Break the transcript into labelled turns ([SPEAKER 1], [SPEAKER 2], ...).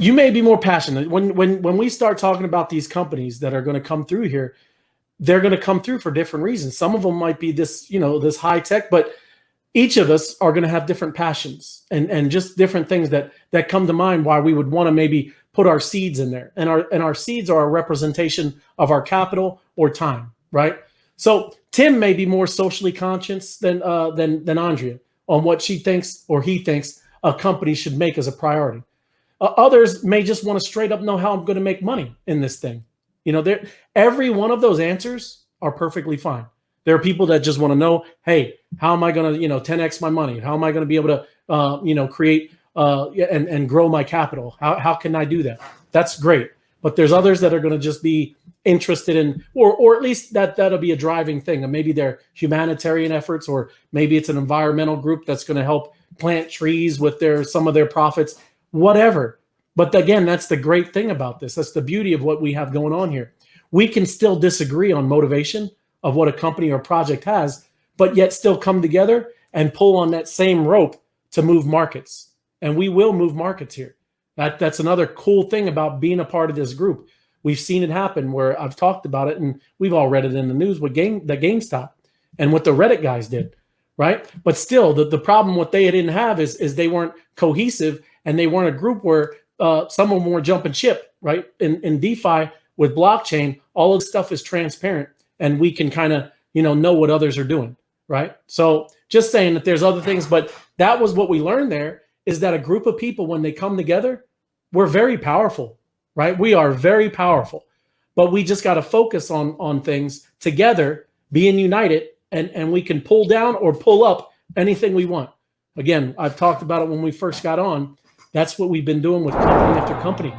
[SPEAKER 1] You may be more passionate when we start talking about these companies that are going to come through here. They're going to come through for different reasons. Some of them might be this, this high tech, but each of us are going to have different passions and just different things that come to mind why we would want to maybe put our seeds in there. And our seeds are a representation of our capital or time, right? So Tim may be more socially conscious than Andrea on what she thinks or he thinks a company should make as a priority. Others may just want to straight up know how I'm going to make money in this thing. Every one of those answers are perfectly fine. There are people that just want to know, hey, how am I going to, 10x my money? How am I going to be able to, create and grow my capital? How can I do that? That's great. But there's others that are going to just be interested in, or at least that'll be a driving thing. And maybe they're humanitarian efforts, or maybe it's an environmental group that's going to help plant trees with some of their profits, whatever. But again, that's the great thing about this. That's the beauty of what we have going on here. We can still disagree on motivation of what a company or project has, but yet still come together and pull on that same rope to move markets. And we will move markets here. That's another cool thing about being a part of this group. We've seen it happen where I've talked about it, and we've all read it in the news with GameStop and what the Reddit guys did, right? But still, the problem what they didn't have is they weren't cohesive, and they weren't a group where some of them were jumping ship, right? In DeFi with blockchain, all of this stuff is transparent, and we can kind of, know what others are doing, right? So just saying that there's other things, but that was what we learned there, is that a group of people, when they come together, we're very powerful, right? We are very powerful, but we just got to focus on things together, being united, and we can pull down or pull up anything we want. Again, I've talked about it when we first got on. That's what we've been doing with company after company.